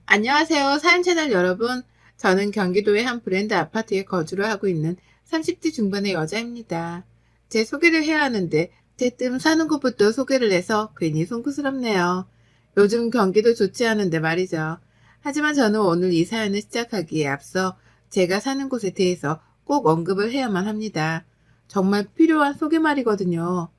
안녕하세요. 사연채널 여러분. 저는 경기도의 한 브랜드 아파트에 거주를 하고 있는 30대 중반의 여자입니다. 제 소개를 해야 하는데 대뜸 사는 곳부터 소개를 해서 괜히 송구스럽네요. 요즘 경기도 좋지 않은데 말이죠. 하지만 저는 오늘 이 사연을 시작하기에 앞서 제가 사는 곳에 대해서 꼭 언급을 해야만 합니다. 정말 필요한 소개말이거든요.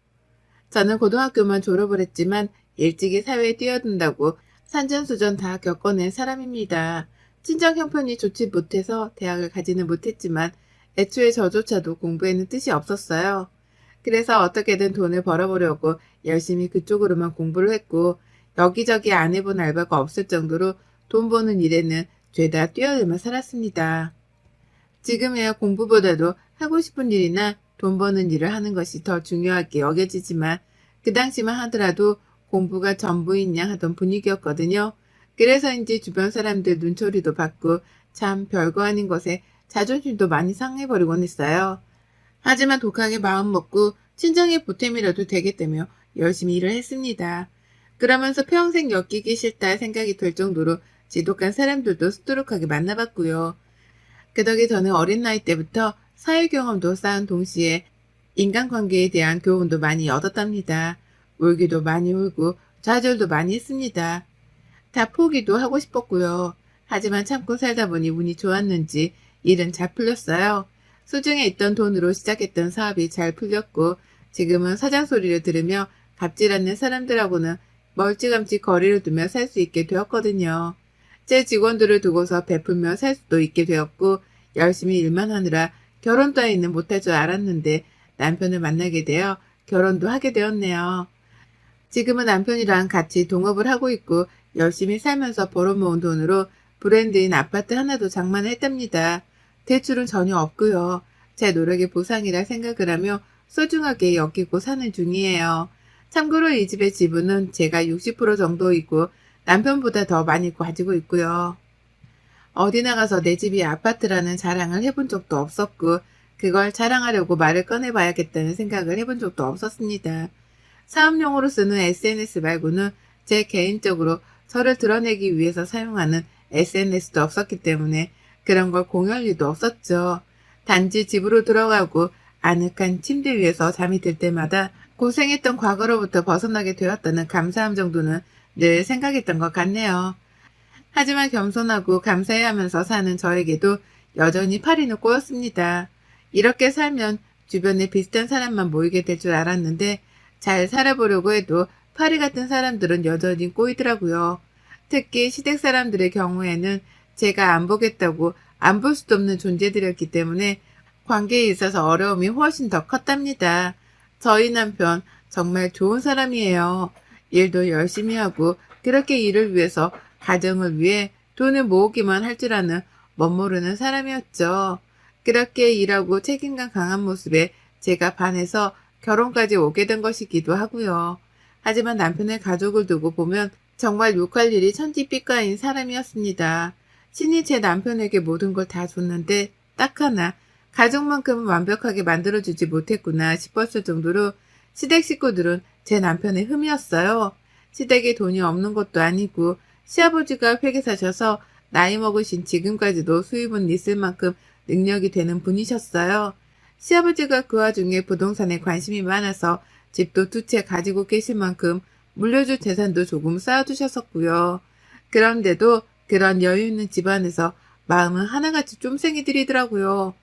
저는 고등학교만 졸업을 했지만 일찍이 사회에 뛰어든다고 산전수전 다 겪어낸 사람입니다. 친정 형편이 좋지 못해서 대학을 가지는 못했지만 애초에 저조차도 공부에는 뜻이 없었어요. 그래서 어떻게든 돈을 벌어보려고 열심히 그쪽으로만 공부를 했고 여기저기 안 해본 알바가 없을 정도로 돈 버는 일에는 죄다 뛰어들며 살았습니다. 지금에야 공부보다도 하고 싶은 일이나 돈 버는 일을 하는 것이 더 중요하게 여겨지지만 그 당시만 하더라도 공부가 전부인 양 하던 분위기였거든요. 그래서인지 주변 사람들 눈초리도 받고 참 별거 아닌 것에 자존심도 많이 상해버리곤 했어요. 하지만 독하게 마음먹고 친정의 보탬이라도 되겠다며 열심히 일을 했습니다. 그러면서 평생 엮이기 싫다 생각이 들 정도로 지독한 사람들도 수두룩하게 만나봤고요. 그 덕에 저는 어린 나이 때부터 사회 경험도 쌓은 동시에 인간관계에 대한 교훈도 많이 얻었답니다. 울기도 많이 울고 좌절도 많이 했습니다. 다 포기도 하고 싶었고요. 하지만 참고 살다 보니 운이 좋았는지 일은 잘 풀렸어요. 수중에 있던 돈으로 시작했던 사업이 잘 풀렸고 지금은 사장 소리를 들으며 갑질 않는 사람들하고는 멀찌감치 거리를 두며 살 수 있게 되었거든요. 제 직원들을 두고서 베풀며 살 수도 있게 되었고 열심히 일만 하느라 결혼 따위는 못할 줄 알았는데 남편을 만나게 되어 결혼도 하게 되었네요. 지금은 남편이랑 같이 동업을 하고 있고 열심히 살면서 벌어모은 돈으로 브랜드인 아파트 하나도 장만을 했답니다. 대출은 전혀 없고요. 제 노력의 보상이라 생각을 하며 소중하게 여기고 사는 중이에요. 참고로 이 집의 지분은 제가 60% 정도이고 남편보다 더 많이 가지고 있고요. 어디 나가서 내 집이 아파트라는 자랑을 해본 적도 없었고 그걸 자랑하려고 말을 꺼내봐야겠다는 생각을 해본 적도 없었습니다. 사업용으로 쓰는 SNS 말고는 제 개인적으로 저를 드러내기 위해서 사용하는 SNS도 없었기 때문에 그런 걸 공유할 일도 없었죠. 단지 집으로 들어가고 아늑한 침대 위에서 잠이 들 때마다 고생했던 과거로부터 벗어나게 되었다는 감사함 정도는 늘 생각했던 것 같네요. 하지만 겸손하고 감사해하면서 사는 저에게도 여전히 파리는 꼬였습니다. 이렇게 살면 주변에 비슷한 사람만 모이게 될 줄 알았는데 잘 살아보려고 해도 파리 같은 사람들은 여전히 꼬이더라고요. 특히 시댁 사람들의 경우에는 제가 안 보겠다고 안 볼 수도 없는 존재들이었기 때문에 관계에 있어서 어려움이 훨씬 더 컸답니다. 저희 남편 정말 좋은 사람이에요. 일도 열심히 하고 그렇게 일을 위해서 가정을 위해 돈을 모으기만 할 줄 아는 멋모르는 사람이었죠. 그렇게 일하고 책임감 강한 모습에 제가 반해서 결혼까지 오게 된 것이기도 하고요. 하지만 남편의 가족을 두고 보면 정말 욕할 일이 천지빛가인 사람이었습니다. 신이 제 남편에게 모든 걸 다 줬는데 딱 하나 가족만큼은 완벽하게 만들어주지 못했구나 싶었을 정도로 시댁 식구들은 제 남편의 흠이었어요. 시댁에 돈이 없는 것도 아니고 시아버지가 회계사셔서 나이 먹으신 지금까지도 수입은 있을 만큼 능력이 되는 분이셨어요. 시아버지가 그 와중에 부동산에 관심이 많아서 집도 2채 가지고 계실 만큼 물려줄 재산도 조금 쌓아두셨었고요. 그런데도 그런 여유 있는 집안에서 마음은 하나같이 쫌생이들이더라고요.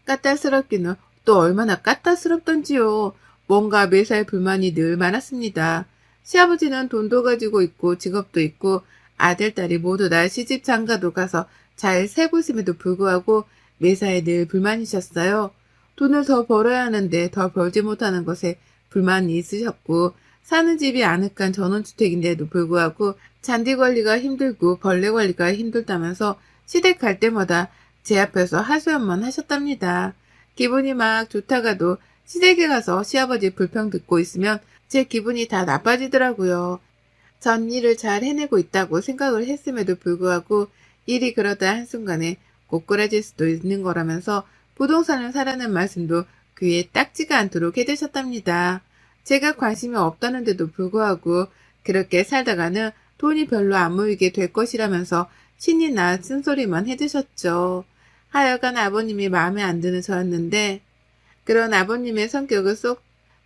까탈스럽기는 또 얼마나 까탈스럽던지요. 뭔가 매사에 불만이 늘 많았습니다. 시아버지는 돈도 가지고 있고 직업도 있고 아들, 딸이 모두 다 시집 장가도 가서 잘 살고 있음에도 불구하고 매사에 늘 불만이셨어요. 돈을 더 벌어야 하는데 더 벌지 못하는 것에 불만이 있으셨고 사는 집이 아늑한 전원주택인데도 불구하고 잔디 관리가 힘들고 벌레 관리가 힘들다면서 시댁 갈 때마다 제 앞에서 하소연만 하셨답니다. 기분이 막 좋다가도 시댁에 가서 시아버지 불평 듣고 있으면 제 기분이 다 나빠지더라고요. 전 일을 잘 해내고 있다고 생각을 했음에도 불구하고 일이 그러다 한순간에 꼬꾸라질 수도 있는 거라면서 부동산을 사라는 말씀도 귀에 딱지가 않도록 해주셨답니다. 제가 관심이 없다는데도 불구하고 그렇게 살다가는 돈이 별로 안 모이게 될 것이라면서 신이 나 쓴소리만 해주셨죠. 하여간 아버님이 마음에 안 드는 저였는데 그런 아버님의 성격을 쏙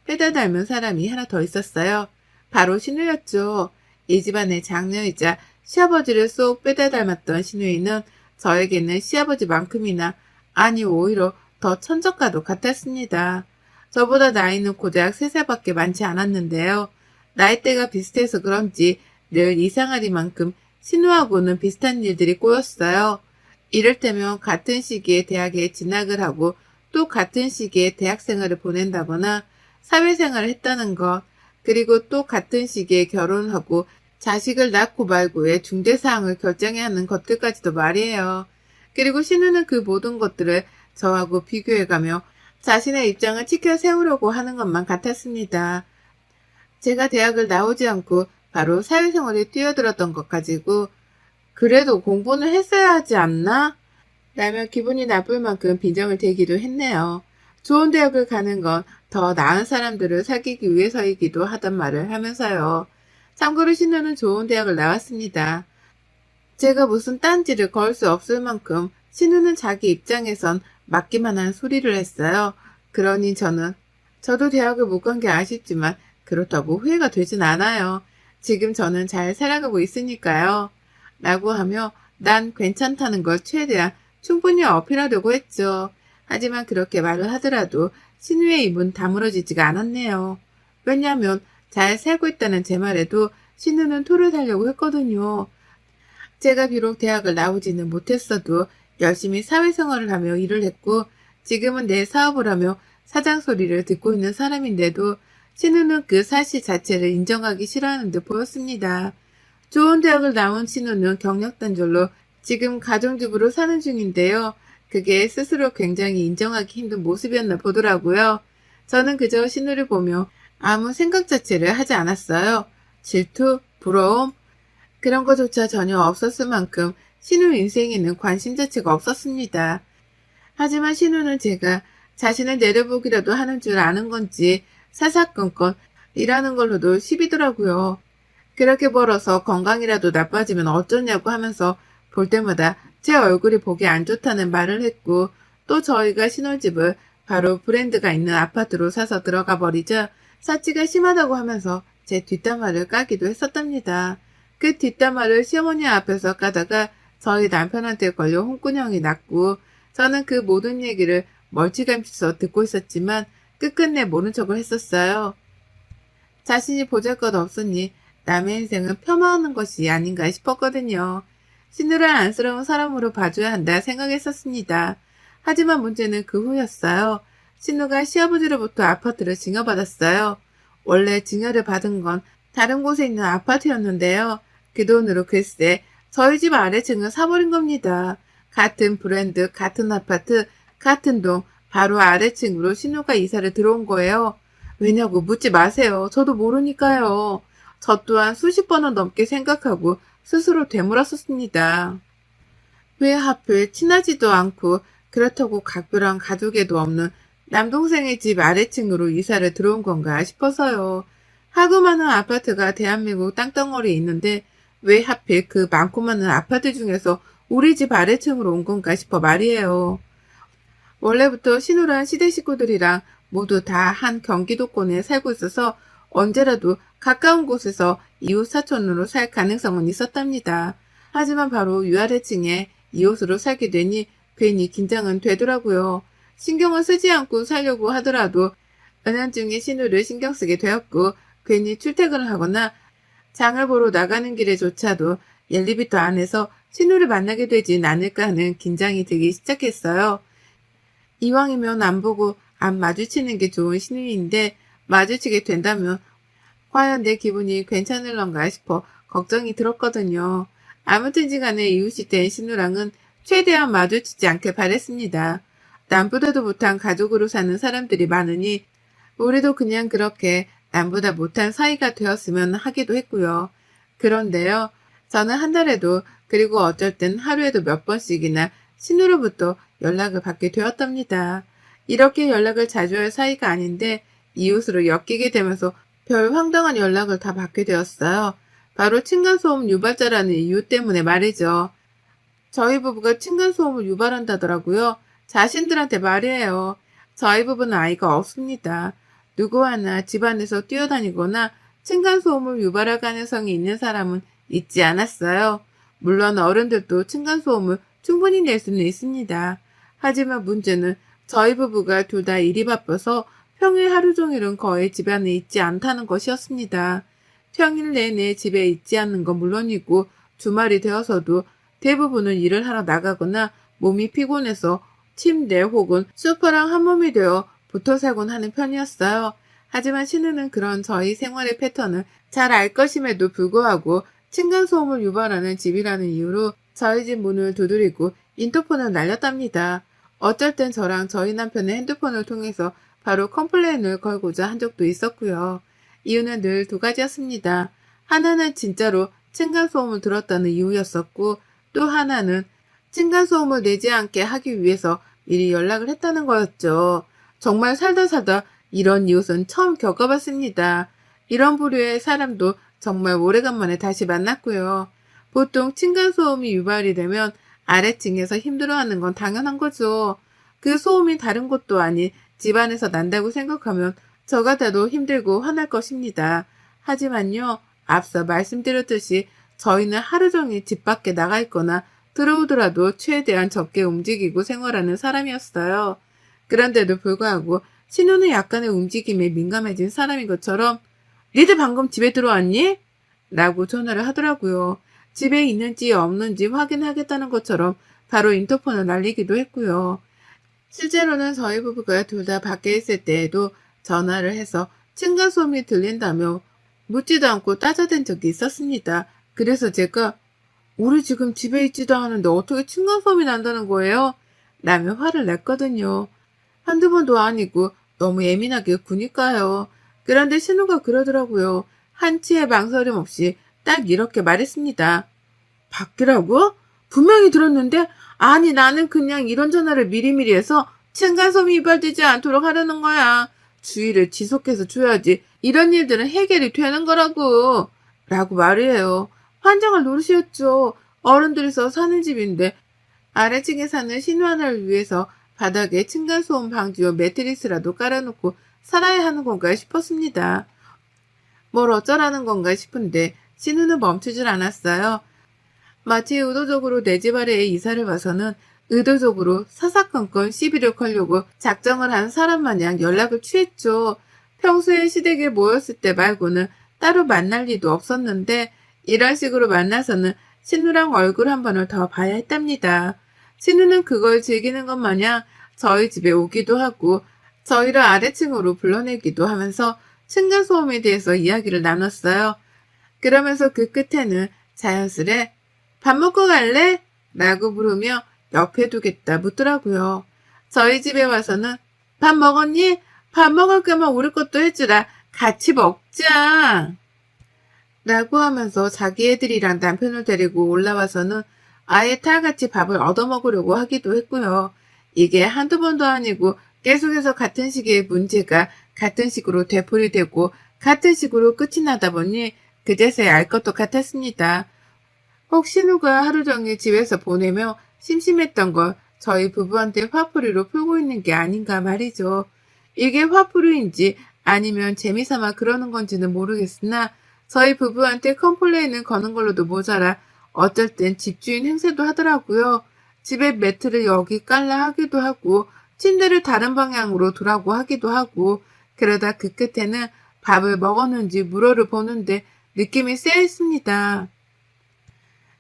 빼다 닮은 사람이 하나 더 있었어요. 바로 신우였죠. 이 집안의 장녀이자 시아버지를 쏙 빼다 닮았던 신우이는 저에게는 시아버지만큼이나 아니 오히려 더 천적과도 같았습니다. 저보다 나이는 고작 3살밖에 많지 않았는데요. 나이대가 비슷해서 그런지 늘 이상하리만큼 신우하고는 비슷한 일들이 꼬였어요. 이를테면 같은 시기에 대학에 진학을 하고 또 같은 시기에 대학생활을 보낸다거나 사회생활을 했다는 것, 그리고 또 같은 시기에 결혼하고 자식을 낳고 말고의 중대사항을 결정해야 하는 것들까지도 말이에요. 그리고 신우는 그 모든 것들을 저하고 비교해가며 자신의 입장을 지켜 세우려고 하는 것만 같았습니다. 제가 대학을 나오지 않고 바로 사회생활에 뛰어들었던 것 가지고 그래도 공부는 했어야 하지 않나? 라며 기분이 나쁠 만큼 빈정을 대기도 했네요. 좋은 대학을 가는 건 더 나은 사람들을 사귀기 위해서이기도 하단 말을 하면서요. 참고로 신우는 좋은 대학을 나왔습니다. 제가 무슨 딴지를 걸 수 없을 만큼 신우는 자기 입장에선 맞기만 한 소리를 했어요. 그러니 저도 대학을 못 간 게 아쉽지만 그렇다고 후회가 되진 않아요. 지금 저는 잘 살아가고 있으니까요. 라고 하며 난 괜찮다는 걸 최대한 충분히 어필하려고 했죠. 하지만 그렇게 말을 하더라도 신우의 입은 다물어지지가 않았네요. 왜냐하면 잘 살고 있다는 제 말에도 신우는 토를 살려고 했거든요. 제가 비록 대학을 나오지는 못했어도 열심히 사회생활을 하며 일을 했고 지금은 내 사업을 하며 사장 소리를 듣고 있는 사람인데도 신우는 그 사실 자체를 인정하기 싫어하는 듯 보였습니다. 좋은 대학을 나온 신우는 경력 단절로 지금 가정주부로 사는 중인데요. 그게 스스로 굉장히 인정하기 힘든 모습이었나 보더라고요. 저는 그저 신우를 보며 아무 생각 자체를 하지 않았어요. 질투, 부러움, 그런 것조차 전혀 없었을 만큼 신우 인생에는 관심 자체가 없었습니다. 하지만 신우는 제가 자신을 내려보기라도 하는 줄 아는 건지 사사건건 일하는 걸로도 시비더라고요. 그렇게 벌어서 건강이라도 나빠지면 어쩌냐고 하면서 볼 때마다 제 얼굴이 보기 안 좋다는 말을 했고 또 저희가 신혼집을 바로 브랜드가 있는 아파트로 사서 들어가 버리자 사치가 심하다고 하면서 제 뒷담화를 까기도 했었답니다. 그 뒷담화를 시어머니 앞에서 까다가 저희 남편한테 걸려 홍군형이 났고 저는 그 모든 얘기를 멀찌감치서 듣고 있었지만 끝끝내 모른 척을 했었어요. 자신이 보잘것없으니 남의 인생은 폄하하는 것이 아닌가 싶었거든요. 신우를 안쓰러운 사람으로 봐줘야 한다 생각했었습니다. 하지만 문제는 그 후였어요. 신우가 시아버지로부터 아파트를 증여받았어요. 원래 증여를 받은 건 다른 곳에 있는 아파트였는데요. 그 돈으로 글쎄 저희 집 아래층을 사버린 겁니다. 같은 브랜드, 같은 아파트, 같은 동 바로 아래층으로 신우가 이사를 들어온 거예요. 왜냐고 묻지 마세요. 저도 모르니까요. 저 또한 수십 번은 넘게 생각하고 스스로 되물었었습니다. 왜 하필 친하지도 않고 그렇다고 각별한 가족에도 없는 남동생의 집 아래층으로 이사를 들어온 건가 싶어서요. 하고 많은 아파트가 대한민국 땅덩어리에 있는데 왜 하필 그 많고 많은 아파트 중에서 우리 집 아래층으로 온 건가 싶어 말이에요. 원래부터 신우란 시대 식구들이랑 모두 다 한 경기도권에 살고 있어서 언제라도 가까운 곳에서 이웃 사촌으로 살 가능성은 있었답니다. 하지만 바로 위아래층에 이웃으로 살게 되니 괜히 긴장은 되더라고요. 신경을 쓰지 않고 살려고 하더라도 은연중에 신우를 신경 쓰게 되었고 괜히 출퇴근을 하거나 장을 보러 나가는 길에조차도 엘리베이터 안에서 신우를 만나게 되진 않을까 하는 긴장이 들기 시작했어요. 이왕이면 안 보고 안 마주치는 게 좋은 신우인데 마주치게 된다면 과연 내 기분이 괜찮을런가 싶어 걱정이 들었거든요. 아무튼지 간에 이웃이 된 신우랑은 최대한 마주치지 않길 바랬습니다. 남보다도 못한 가족으로 사는 사람들이 많으니 우리도 그냥 그렇게 남보다 못한 사이가 되었으면 하기도 했고요. 그런데요. 저는 한 달에도 그리고 어쩔 땐 하루에도 몇 번씩이나 신우로부터 연락을 받게 되었답니다. 이렇게 연락을 자주 할 사이가 아닌데 이웃으로 엮이게 되면서 별 황당한 연락을 다 받게 되었어요. 바로 층간소음 유발자라는 이유 때문에 말이죠. 저희 부부가 층간소음을 유발한다더라고요. 자신들한테 말이에요. 저희 부부는 아이가 없습니다. 누구 하나 집안에서 뛰어다니거나 층간소음을 유발할 가능성이 있는 사람은 있지 않았어요. 물론 어른들도 층간소음을 충분히 낼 수는 있습니다. 하지만 문제는 저희 부부가 둘 다 일이 바빠서 평일 하루 종일은 거의 집안에 있지 않다는 것이었습니다. 평일 내내 집에 있지 않는 건 물론이고 주말이 되어서도 대부분은 일을 하러 나가거나 몸이 피곤해서 침대 혹은 소파랑 한 몸이 되어 붙어 살곤 하는 편이었어요. 하지만 신우는 그런 저희 생활의 패턴을 잘 알 것임에도 불구하고 층간소음을 유발하는 집이라는 이유로 저희 집 문을 두드리고 인터폰을 날렸답니다. 어쩔 땐 저랑 저희 남편의 핸드폰을 통해서 바로 컴플레인을 걸고자 한 적도 있었고요. 이유는 늘 두 가지였습니다. 하나는 진짜로 층간소음을 들었다는 이유였었고, 또 하나는 층간소음을 내지 않게 하기 위해서 미리 연락을 했다는 거였죠. 정말 살다 이런 이웃은 처음 겪어봤습니다. 이런 부류의 사람도 정말 오래간만에 다시 만났고요. 보통 층간소음이 유발이 되면 아래층에서 힘들어하는 건 당연한 거죠. 그 소음이 다른 곳도 아닌 집안에서 난다고 생각하면 저 같아도 힘들고 화날 것입니다. 하지만요, 앞서 말씀드렸듯이 저희는 하루 종일 집 밖에 나가 있거나 들어오더라도 최대한 적게 움직이고 생활하는 사람이었어요. 그런데도 불구하고 신우는 약간의 움직임에 민감해진 사람인 것처럼 니들 방금 집에 들어왔니? 라고 전화를 하더라고요. 집에 있는지 없는지 확인하겠다는 것처럼 바로 인터폰을 날리기도 했고요. 실제로는 저희 부부가 둘 다 밖에 있을 때에도 전화를 해서 층간소음이 들린다며 묻지도 않고 따져댄 적이 있었습니다. 그래서 제가 우리 지금 집에 있지도 않은데 어떻게 층간소음이 난다는 거예요? 라며 화를 냈거든요. 한두 번도 아니고 너무 예민하게 구니까요. 그런데 신우가 그러더라고요. 한치의 망설임 없이 딱 이렇게 말했습니다. 밖이라고? 분명히 들었는데 아니 나는 그냥 이런 전화를 미리미리 해서 층간소음이 유발되지 않도록 하려는 거야. 주의를 지속해서 줘야지 이런 일들은 해결이 되는 거라고. 라고 말이에요. 환장할 노릇이었죠. 어른들이서 사는 집인데 아래층에 사는 신우 하나를 위해서 바닥에 층간소음 방지용 매트리스라도 깔아놓고 살아야 하는 건가 싶었습니다. 뭘 어쩌라는 건가 싶은데 신우는 멈추질 않았어요. 마치 의도적으로 내 집 아래에 이사를 와서는 의도적으로 사사건건 시비를 걸려고 작정을 한 사람 마냥 연락을 취했죠. 평소에 시댁에 모였을 때 말고는 따로 만날 리도 없었는데 이런 식으로 만나서는 신우랑 얼굴 한 번을 더 봐야 했답니다. 신우는 그걸 즐기는 것 마냥 저희 집에 오기도 하고 저희를 아래층으로 불러내기도 하면서 층간소음에 대해서 이야기를 나눴어요. 그러면서 그 끝에는 자연스레 밥 먹고 갈래? 라고 부르며 옆에 두겠다 묻더라고요. 저희 집에 와서는 밥 먹었니? 밥 먹을 거면 우리 것도 해주라. 같이 먹자. 라고 하면서 자기 애들이랑 남편을 데리고 올라와서는 아예 탈같이 밥을 얻어먹으려고 하기도 했고요. 이게 한두 번도 아니고 계속해서 같은 시기의 문제가 같은 식으로 되풀이되고 같은 식으로 끝이 나다 보니 그제서야 알 것도 같았습니다. 혹 신우가 하루 종일 집에서 보내며 심심했던 걸 저희 부부한테 화풀이로 풀고 있는 게 아닌가 말이죠. 이게 화풀이인지 아니면 재미삼아 그러는 건지는 모르겠으나 저희 부부한테 컴플레인을 거는 걸로도 모자라 어쩔 땐 집주인 행세도 하더라고요. 집에 매트를 여기 깔라 하기도 하고 침대를 다른 방향으로 두라고 하기도 하고 그러다 그 끝에는 밥을 먹었는지 물어를 보는데 느낌이 쎄했습니다.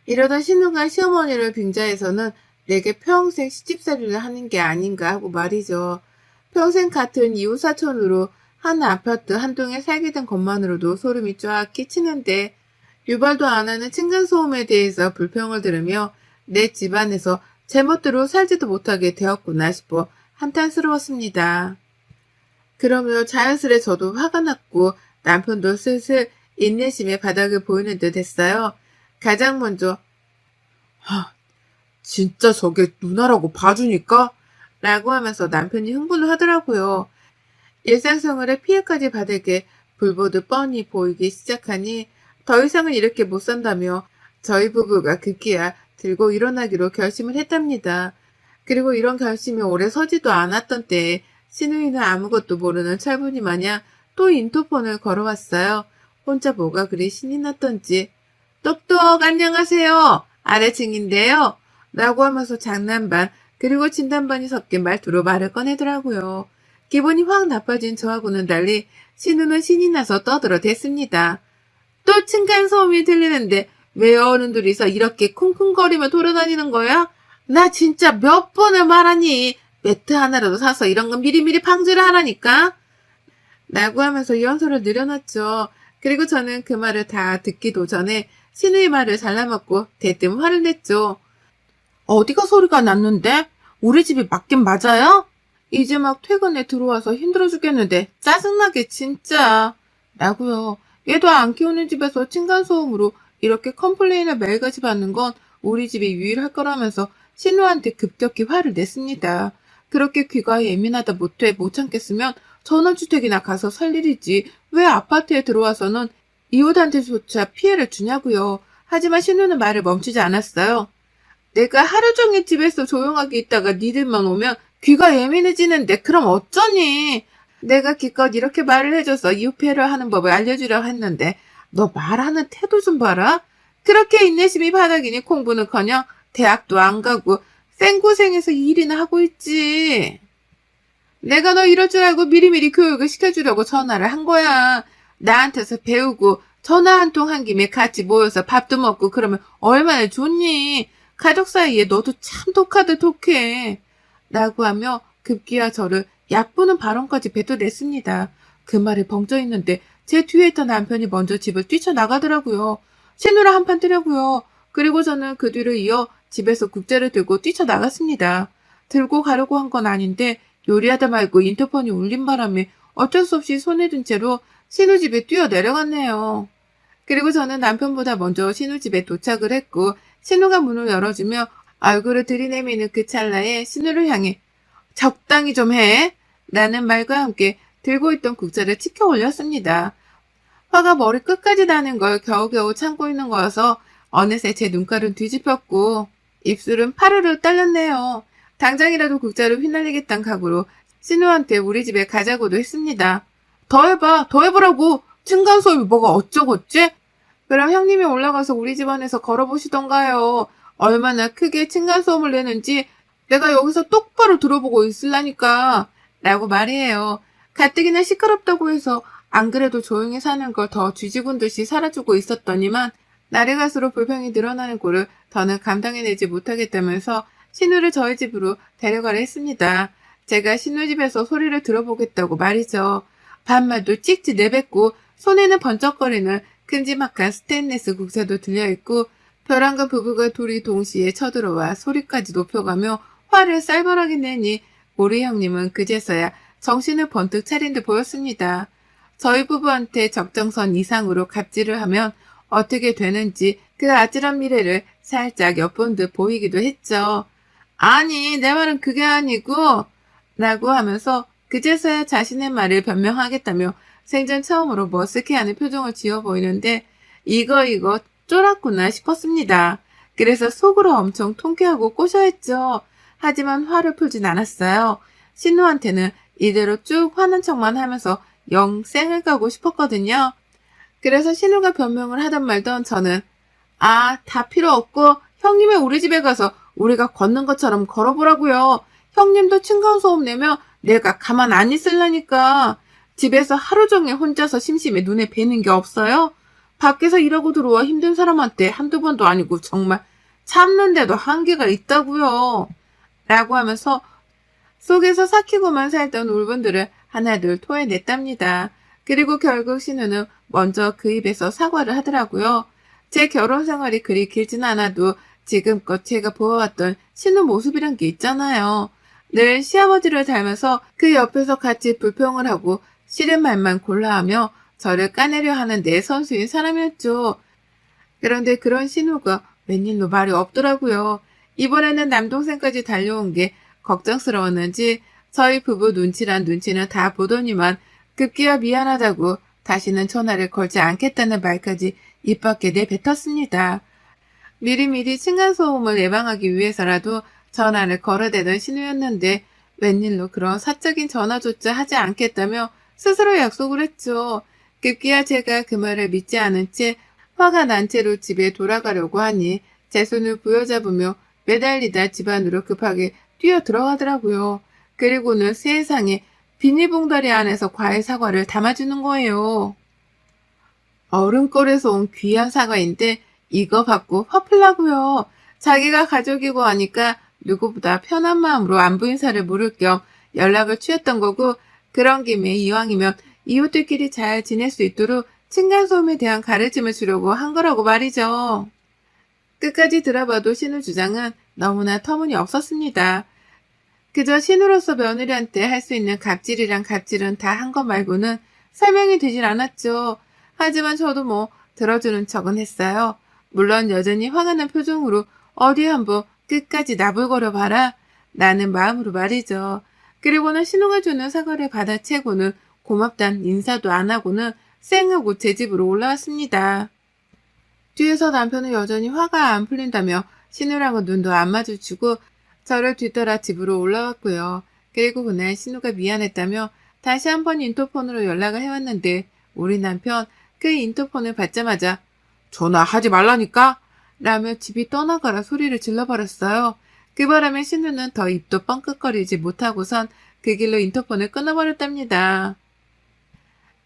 이러다 신우가 시어머니를 빙자해서는 내게 평생 시집살이를 하는 게 아닌가 하고 말이죠. 평생 같은 이웃사촌으로 한 아파트 한 동에 살게 된 것만으로도 소름이 쫙 끼치는데 유발도 안 하는 층간소음에 대해서 불평을 들으며 내 집안에서 제멋대로 살지도 못하게 되었구나 싶어 한탄스러웠습니다. 그러며 자연스레 저도 화가 났고 남편도 슬슬 인내심의 바닥을 보이는 듯 했어요. 가장 먼저 진짜 저게 누나라고 봐주니까? 라고 하면서 남편이 흥분을 하더라고요. 일상생활에 피해까지 받을 게 불보듯 뻔히 보이기 시작하니 더 이상은 이렇게 못 산다며 저희 부부가 급기야 들고 일어나기로 결심을 했답니다. 그리고 이런 결심이 오래 서지도 않았던 때에 신우이는 아무것도 모르는 철분이 마냥 또 인터폰을 걸어왔어요. 혼자 뭐가 그리 신이 났던지. 똑똑 안녕하세요. 아래층인데요. 라고 하면서 장난반 그리고 진단반이 섞인 말투로 말을 꺼내더라고요. 기분이 확 나빠진 저하고는 달리 신우는 신이 나서 떠들어댔습니다. 또 층간소음이 들리는데 왜 어른들이서 이렇게 쿵쿵거리며 돌아다니는 거야? 나 진짜 몇 번을 말하니 매트 하나라도 사서 이런 건 미리미리 방지를 하라니까? 라고 하면서 연소를 늘여놨죠. 그리고 저는 그 말을 다 듣기도 전에 신우의 말을 잘라먹고 대뜸 화를 냈죠. 어디가 소리가 났는데? 우리 집이 맞긴 맞아요? 이제 막 퇴근에 들어와서 힘들어 죽겠는데 짜증나게 진짜. 라고요. 얘도 안 키우는 집에서 층간소음으로 이렇게 컴플레인을 매일같이 받는 건 우리 집이 유일할 거라면서 신우한테 급격히 화를 냈습니다. 그렇게 귀가 예민하다 못해 못 참겠으면 전원주택이나 가서 살 일이지 왜 아파트에 들어와서는 이웃한테조차 피해를 주냐고요. 하지만 신우는 말을 멈추지 않았어요. 내가 하루 종일 집에서 조용하게 있다가 니들만 오면 귀가 예민해지는데 그럼 어쩌니? 내가 기껏 이렇게 말을 해줘서 이웃 피해를 하는 법을 알려주려고 했는데 너 말하는 태도 좀 봐라. 그렇게 인내심이 바닥이니 공부는커녕 대학도 안 가고 생고생해서 일이나 하고 있지. 내가 너 이럴 줄 알고 미리미리 교육을 시켜주려고 전화를 한 거야. 나한테서 배우고 전화 한 통 한 김에 같이 모여서 밥도 먹고 그러면 얼마나 좋니? 가족 사이에 너도 참 독하다 독해. 라고 하며 급기야 저를 얕보는 발언까지 뱉어냈습니다. 그 말에 벙쪄 있는데 제 뒤에 있던 남편이 먼저 집을 뛰쳐나가더라고요. 신우랑 한판 뜨려고요. 그리고 저는 그 뒤를 이어 집에서 국자를 들고 뛰쳐나갔습니다. 들고 가려고 한 건 아닌데 요리하다 말고 인터폰이 울린 바람에 어쩔 수 없이 손에 든 채로 신우 집에 뛰어내려갔네요. 그리고 저는 남편보다 먼저 신우 집에 도착을 했고 신우가 문을 열어주며 얼굴을 들이내미는 그 찰나에 신우를 향해 적당히 좀 해! 라는 말과 함께 들고 있던 국자를 치켜 올렸습니다. 화가 머리 끝까지 나는 걸 겨우겨우 참고 있는 거여서 어느새 제 눈깔은 뒤집혔고 입술은 파르르 떨렸네요. 당장이라도 국자를 휘날리겠다는 각오로 신우한테 우리 집에 가자고도 했습니다. 더 해봐, 더 해보라고. 층간소음이 뭐가 어쩌겠지? 그럼 형님이 올라가서 우리 집 안에서 걸어보시던가요. 얼마나 크게 층간소음을 내는지 내가 여기서 똑바로 들어보고 있으려니까. 라고 말이에요. 가뜩이나 시끄럽다고 해서 안 그래도 조용히 사는 걸 더 쥐지군 듯이 살아주고 있었더니만 날이 갈수록 불평이 늘어나는 꼴을 더는 감당해내지 못하겠다면서 신우를 저희 집으로 데려가려 했습니다. 제가 신우 집에서 소리를 들어보겠다고 말이죠. 반말도 찍찍 내뱉고 손에는 번쩍거리는 큼지막한 스테인리스 국자도 들려있고 벼랑과 부부가 둘이 동시에 쳐들어와 소리까지 높여가며 화를 쌀벌하게 내니 우리 형님은 그제서야 정신을 번뜩 차린 듯 보였습니다. 저희 부부한테 적정선 이상으로 갑질을 하면 어떻게 되는지 그 아찔한 미래를 살짝 엿본 듯 보이기도 했죠. 아니, 내 말은 그게 아니고 라고 하면서 그제서야 자신의 말을 변명하겠다며 생전 처음으로 머쓱해하는 표정을 지어 보이는데 이거 쫄았구나 싶었습니다. 그래서 속으로 엄청 통쾌하고 꼬셔했죠. 하지만 화를 풀진 않았어요. 신우한테는 이대로 쭉 화난 척만 하면서 영 쌩을 까고 싶었거든요. 그래서 신우가 변명을 하던 말던 저는 다 필요 없고 형님의 우리 집에 가서 우리가 걷는 것처럼 걸어보라고요. 형님도 층간소음 내면 내가 가만 안 있을라니까. 집에서 하루 종일 혼자서 심심해 눈에 뵈는 게 없어요? 밖에서 일하고 들어와 힘든 사람한테 한두 번도 아니고 정말 참는데도 한계가 있다고요. 라고 하면서 속에서 삭히고만 살던 울분들을 하나둘 토해냈답니다. 그리고 결국 신우는 먼저 그 입에서 사과를 하더라고요. 제 결혼 생활이 그리 길진 않아도 지금껏 제가 보아왔던 신우 모습이란 게 있잖아요. 늘 시아버지를 닮아서 그 옆에서 같이 불평을 하고 싫은 말만 골라하며 저를 까내려 하는 내 선수인 사람이었죠. 그런데 그런 신우가 웬일로 말이 없더라고요. 이번에는 남동생까지 달려온 게 걱정스러웠는지 저희 부부 눈치란 눈치는 다 보더니만 급기야 미안하다고 다시는 전화를 걸지 않겠다는 말까지 입 밖에 내뱉었습니다. 미리미리 층간소음을 예방하기 위해서라도 전화를 걸어대던 신우였는데 웬일로 그런 사적인 전화조차 하지 않겠다며 스스로 약속을 했죠. 급기야 제가 그 말을 믿지 않은 채 화가 난 채로 집에 돌아가려고 하니 제 손을 부여잡으며 매달리다 집 안으로 급하게 뛰어 들어가더라고요. 그리고는 세상에 비닐봉다리 안에서 과일 사과를 담아주는 거예요. 어른꼴에서 온 귀한 사과인데 이거 받고 화풀라고요. 자기가 가족이고 하니까 누구보다 편한 마음으로 안부 인사를 물을 겸 연락을 취했던 거고, 그런 김에 이왕이면 이웃들끼리 잘 지낼 수 있도록 층간소음에 대한 가르침을 주려고 한 거라고 말이죠. 끝까지 들어봐도 신우 주장은 너무나 터무니없었습니다. 그저 신우로서 며느리한테 할 수 있는 갑질이란 갑질은 다 한 것 말고는 설명이 되질 않았죠. 하지만 저도 뭐 들어주는 척은 했어요. 물론 여전히 화가 난 표정으로 어디 한번 끝까지 나불거려 봐라 라는 마음으로 말이죠. 그리고는 신우가 주는 사과를 받아채고는 고맙단 인사도 안 하고는 쌩하고 제 집으로 올라왔습니다. 뒤에서 남편은 여전히 화가 안 풀린다며 신우랑은 눈도 안 마주치고 저를 뒤따라 집으로 올라왔고요. 그리고 그날 신우가 미안했다며 다시 한번 인터폰으로 연락을 해왔는데 우리 남편 그 인터폰을 받자마자 전화하지 말라니까 라며 집이 떠나가라 소리를 질러버렸어요. 그 바람에 신우는 더 입도 뻥끗거리지 못하고선 그 길로 인터폰을 끊어버렸답니다.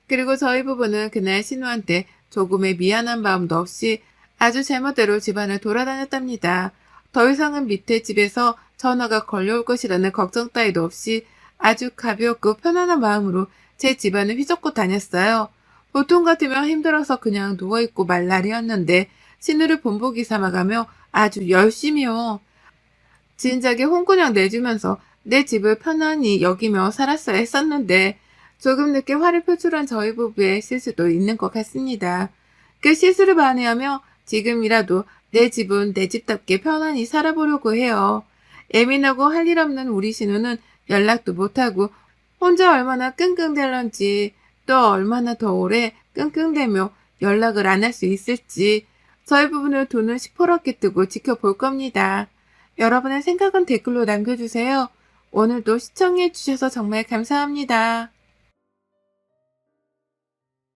그리고 저희 부부는 그날 신우한테 조금의 미안한 마음도 없이 아주 제멋대로 집안을 돌아다녔답니다. 더 이상은 밑에 집에서 전화가 걸려올 것이라는 걱정 따위도 없이 아주 가볍고 편안한 마음으로 제 집안을 휘젓고 다녔어요. 보통 같으면 힘들어서 그냥 누워있고 말 날이었는데 신우를 본보기 삼아가며 아주 열심히요. 진작에 홍군형 내주면서 내 집을 편안히 여기며 살았어야 했었는데 조금 늦게 화를 표출한 저희 부부의 실수도 있는 것 같습니다. 그 실수를 만회하며 지금이라도 내 집은 내 집답게 편안히 살아보려고 해요. 예민하고 할 일 없는 우리 신우는 연락도 못하고 혼자 얼마나 끙끙댈런지, 또 얼마나 더 오래 끙끙대며 연락을 안 할 수 있을지 저희 부부는 돈을 시퍼렇게 뜨고 지켜볼 겁니다. 여러분의 생각은 댓글로 남겨주세요. 오늘도 시청해주셔서 정말 감사합니다.